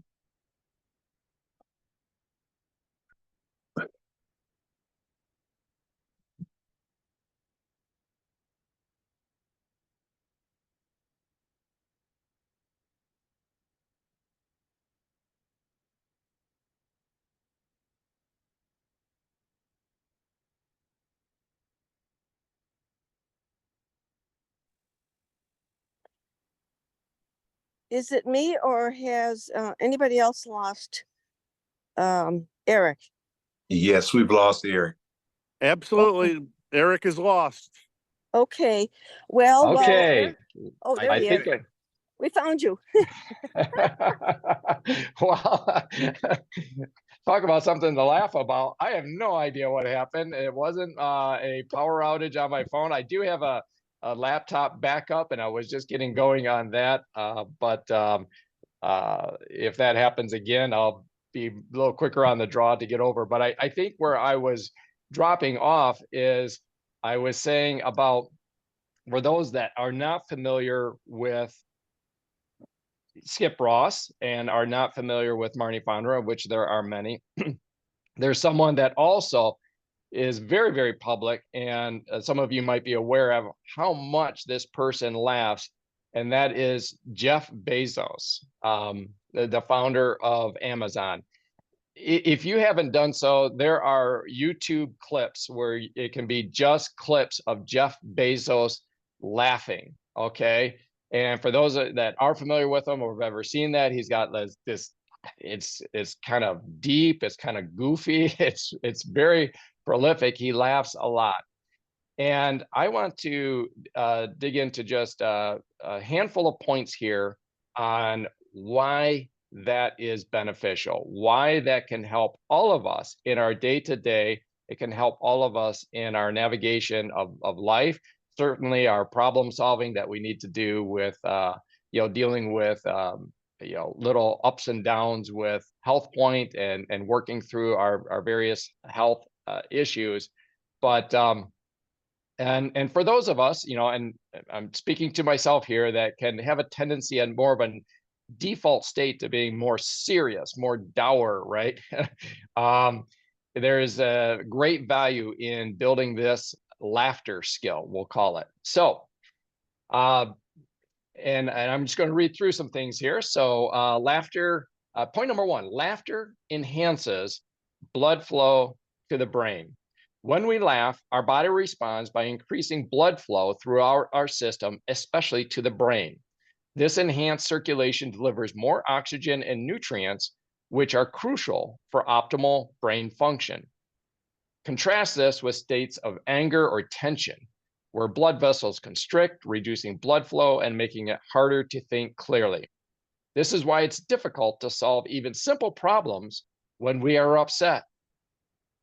Is it me, or has anybody else lost Eric? Yes, we've lost Eric. Absolutely. Eric is lost. Okay, well, Okay. oh, there I he think is. We found you. Well, talk about something to laugh about. I have no idea what happened. It wasn't a power outage on my phone. I do have a laptop backup, and I was just getting going on that. But if that happens again, I'll be a little quicker on the draw to get over. But I think where I was dropping off is I was saying about, for those that are not familiar with Skip Ross and are not familiar with Marnie Fondra, which there are many, there's someone that also is very, very public, and some of you might be aware of how much this person laughs, and that is Jeff Bezos, the founder of Amazon. If you haven't done so, there are YouTube clips where it can be just clips of Jeff Bezos laughing, okay? And for those that are familiar with him or have ever seen that, he's got this, it's kind of deep, it's kind of goofy, it's very prolific. He laughs a lot. And I want to dig into just a handful of points here on why that is beneficial, why that can help all of us in our day-to-day. It can help all of us in our navigation of life, certainly our problem solving that we need to do with, dealing with, little ups and downs with HealthPointe and working through our various health issues. But, and for those of us, and I'm speaking to myself here, that can have a tendency and more of a default state to being more serious, more dour, right? There is a great value in building this laughter skill, we'll call it. So, and I'm just going to read through some things here. So laughter, point number one, laughter enhances blood flow to the brain. When we laugh, our body responds by increasing blood flow throughout our system, especially to the brain. This enhanced circulation delivers more oxygen and nutrients, which are crucial for optimal brain function. Contrast this with states of anger or tension, where blood vessels constrict, reducing blood flow and making it harder to think clearly. This is why it's difficult to solve even simple problems when we are upset.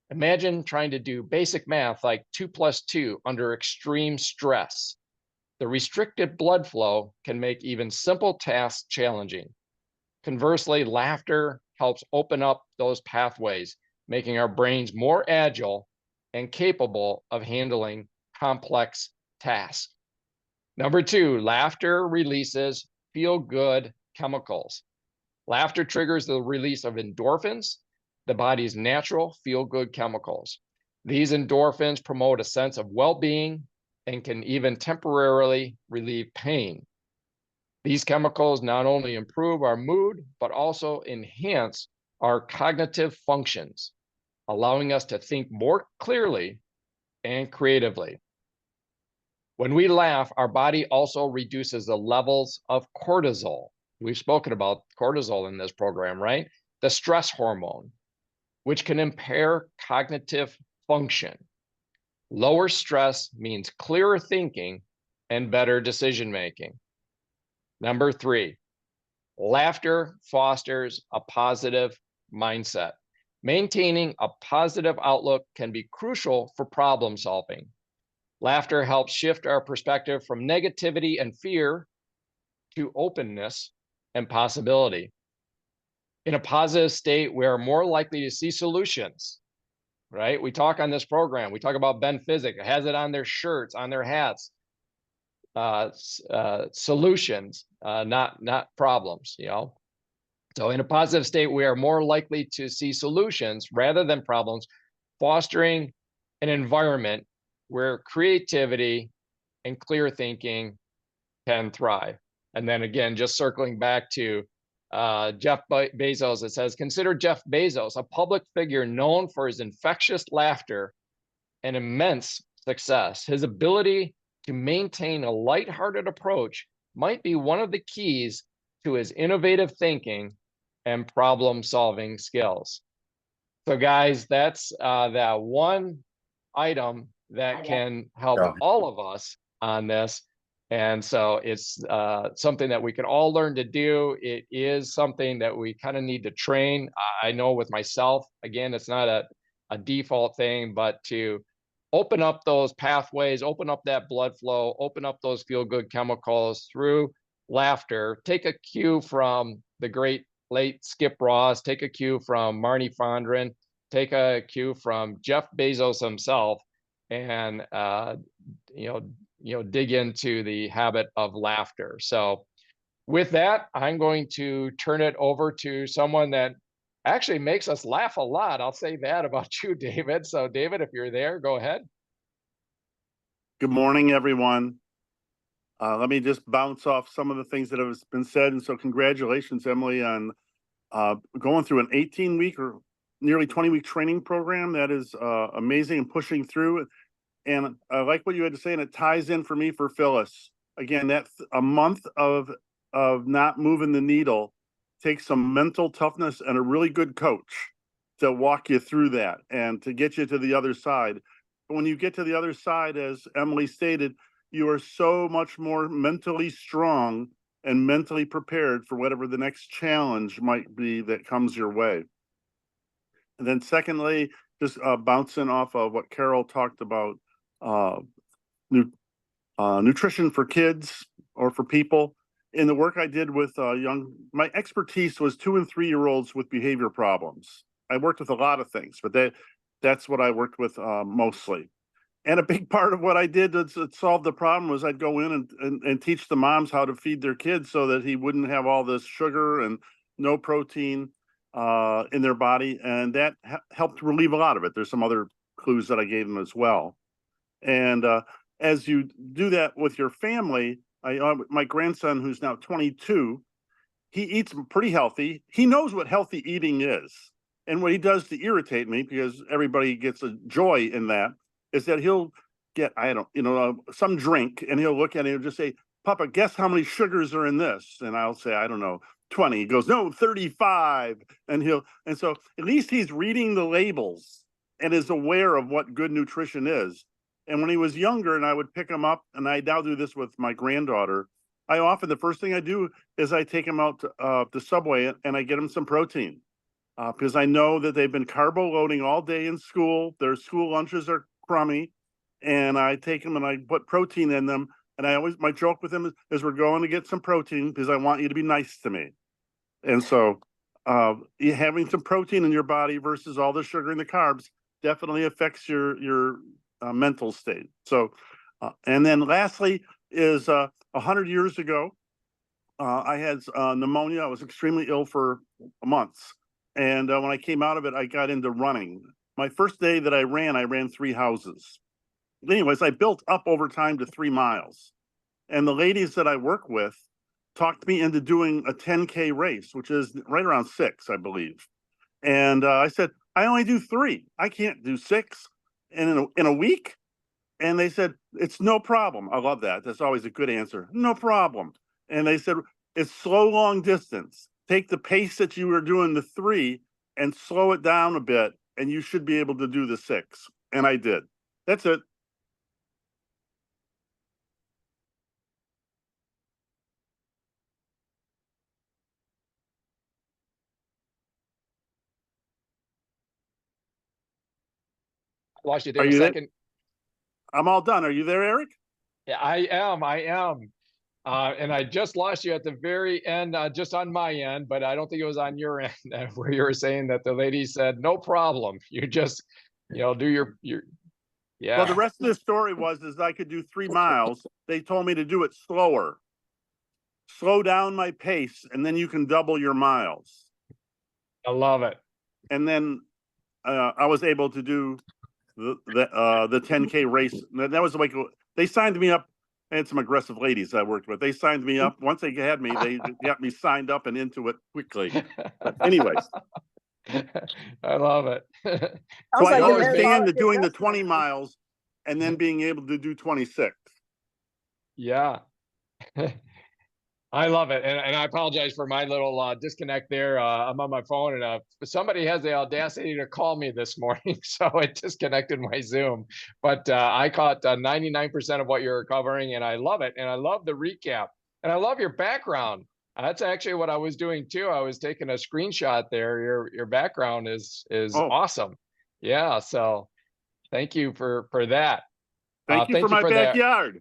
Imagine trying to do basic math like 2 + 2 under extreme stress. The restricted blood flow can make even simple tasks challenging. Conversely, laughter helps open up those pathways, making our brains more agile and capable of handling complex tasks. Number two, laughter releases feel-good chemicals. Laughter triggers the release of endorphins, the body's natural feel-good chemicals. These endorphins promote a sense of well-being and can even temporarily relieve pain. These chemicals not only improve our mood, but also enhance our cognitive functions, allowing us to think more clearly and creatively. When we laugh, our body also reduces the levels of cortisol. We've spoken about cortisol in this program, right? The stress hormone, which can impair cognitive function. Lower stress means clearer thinking and better decision-making. Number three, laughter fosters a positive mindset. Maintaining a positive outlook can be crucial for problem solving. Laughter helps shift our perspective from negativity and fear to openness and possibility. In a positive state, we are more likely to see solutions, right? We talk on this program, we talk about Ben Physic, has it on their shirts, on their hats, solutions, not problems, So in a positive state, we are more likely to see solutions rather than problems, fostering an environment where creativity and clear thinking can thrive. And then again, just circling back to Jeff Bezos, it says, consider Jeff Bezos, a public figure known for his infectious laughter and immense success. His ability to maintain a lighthearted approach might be one of the keys to his innovative thinking and problem-solving skills. So guys, that's that one item that can help all of us on this. And so it's something that we can all learn to do. It is something that we kind of need to train. I know with myself, again, it's not a default thing, but to open up those pathways, open up that blood flow, open up those feel-good chemicals through laughter. Take a cue from the great late Skip Ross, take a cue from Marnie Fondren, take a cue from Jeff Bezos himself, and dig into the habit of laughter. So with that, I'm going to turn it over to someone that actually makes us laugh a lot. I'll say that about you, David. So David, if you're there, go ahead. Good morning, everyone. Let me just bounce off some of the things that have been said. And so congratulations, Emily, on going through an 18-week or nearly 20-week training program. That is amazing and pushing through. And I like what you had to say, and it ties in for me for Phyllis. Again, that's a month of not moving the needle takes some mental toughness and a really good coach to walk you through that and to get you to the other side. But when you get to the other side, as Emily stated, you are so much more mentally strong and mentally prepared for whatever the next challenge might be that comes your way. And then secondly, just bouncing off of what Carol talked about, nutrition for kids or for people. In the work I did with my expertise was 2- and 3-year-olds with behavior problems. I worked with a lot of things, but that's what I worked with mostly. And a big part of what I did to solve the problem was I'd go in and teach the moms how to feed their kids so that he wouldn't have all this sugar and no protein in their body. And that helped relieve a lot of it. There's some other clues that I gave them as well. And as you do that with your family, my grandson, who's now 22, he eats pretty healthy. He knows what healthy eating is. And what he does to irritate me, because everybody gets a joy in that, is that he'll get, some drink, and he'll look at it and he'll just say, Papa, guess how many sugars are in this? And I'll say, I don't know, 20. He goes, no, 35. And so at least he's reading the labels and is aware of what good nutrition is. And when he was younger and I would pick him up, and I now do this with my granddaughter, the first thing I do is I take him out to Subway and I get him some protein. Because I know that they've been carbo loading all day in school. Their school lunches are crummy. And I take them and I put protein in them. And my joke with them is we're going to get some protein because I want you to be nice to me. And so having some protein in your body versus all the sugar and the carbs definitely affects your mental state. So, and then lastly is 100 years ago, I had pneumonia. I was extremely ill for months. And when I came out of it, I got into running. My first day that I ran 3 houses. Anyways, I built up over time to 3 miles. And the ladies that I work with talked me into doing a 10K race, which is right around 6, I believe. And I said, I only do 3. I can't do 6 in a week. And they said, it's no problem. I love that. That's always a good answer. No problem. And they said, it's slow, long distance. Take the pace that you were doing the 3 and slow it down a bit, and you should be able to do the 6. And I did. That's it. Lost you there a second. I'm all done. Are you there, Eric? Yeah, I am. And I just lost you at the very end, just on my end, but I don't think it was on your end where you were saying that the lady said, no problem. You just, do your, yeah. Well, the rest of the story is I could do 3 miles. They told me to do it slower. Slow down my pace, and then you can double your miles. I love it. And then I was able to do the 10K race. That was like, they signed me up. I had some aggressive ladies I worked with. They signed me up. Once they had me, they got me signed up and into it quickly. But anyways. I love it. So I understand the doing the 20 miles and then being able to do 26. Yeah. I love it. And I apologize for my little disconnect there. I'm on my phone and somebody has the audacity to call me this morning. So it disconnected my Zoom. But I caught 99% of what you're covering, and I love it. And I love the recap. And I love your background. That's actually what I was doing too. I was taking a screenshot there. Your background is awesome. Yeah. So thank you for that. Thank you for my backyard.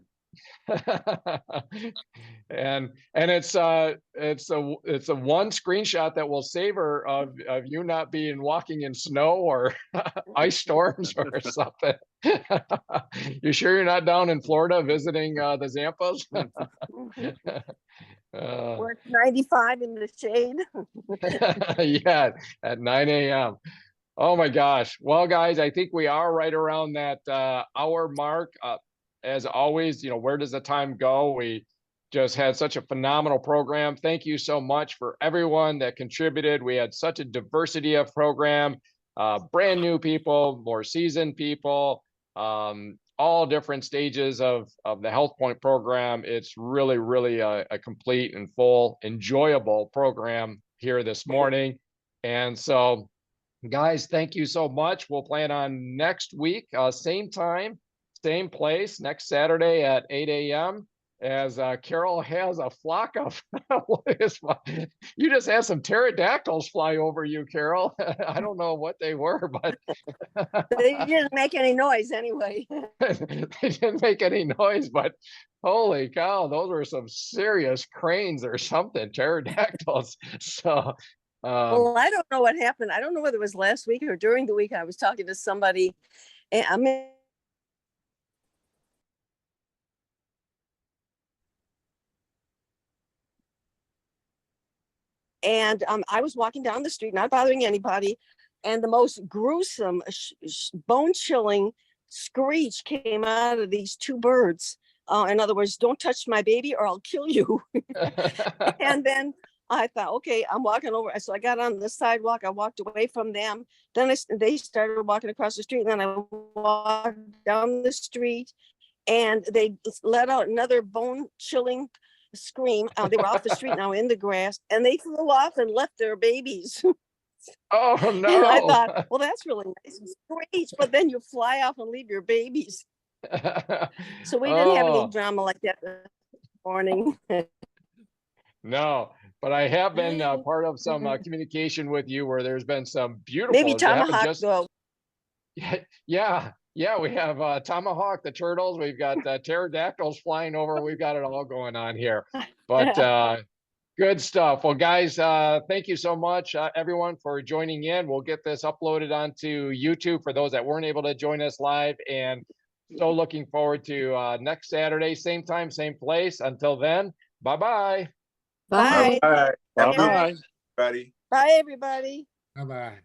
And it's a one screenshot that will save her of you not being walking in snow or ice storms or something. You sure you're not down in Florida visiting the Zampas? We're at 95 in the shade. Yeah, at 9 a.m. Oh my gosh. Well, guys, I think we are right around that hour mark. As always, where does the time go? We just had such a phenomenal program. Thank you so much for everyone that contributed. We had such a diversity of program, brand new people, more seasoned people, all different stages of the HealthPointe program. It's really, really a complete and full, enjoyable program here this morning. And so, guys, thank you so much. We'll plan on next week, same time, same place, next Saturday at 8 a.m. as Carol has a flock of, you just had some pterodactyls fly over you, Carol. I don't know what they were, but They didn't make any noise anyway. they didn't make any noise, but holy cow, those were some serious cranes or something, pterodactyls. So, Well, I don't know what happened. I don't know whether it was last week or during the week. I was talking to somebody, and I was walking down the street, not bothering anybody, and the most gruesome, bone-chilling screech came out of these two birds. In other words, don't touch my baby or I'll kill you. And then I thought, okay, I'm walking over. So I got on the sidewalk. I walked away from them. Then they started walking across the street. And then I walked down the street and they let out another bone-chilling scream. They were off the street now in the grass, and they flew off and left their babies. Oh no. And I thought, well, that's really nice. It's great, but then you fly off and leave your babies. So we didn't have any drama like that this morning. No, but I have been part of some communication with you where there's been some beautiful. Maybe tomahawk though. Yeah, we have tomahawk, the turtles. We've got pterodactyls flying over. We've got it all going on here. But good stuff. Well, guys, thank you so much, everyone, for joining in. We'll get this uploaded onto YouTube for those that weren't able to join us live. And so looking forward to next Saturday, same time, same place. Until then, bye-bye. Bye. Bye. Bye-bye. Everybody. Bye, everybody. Bye-bye.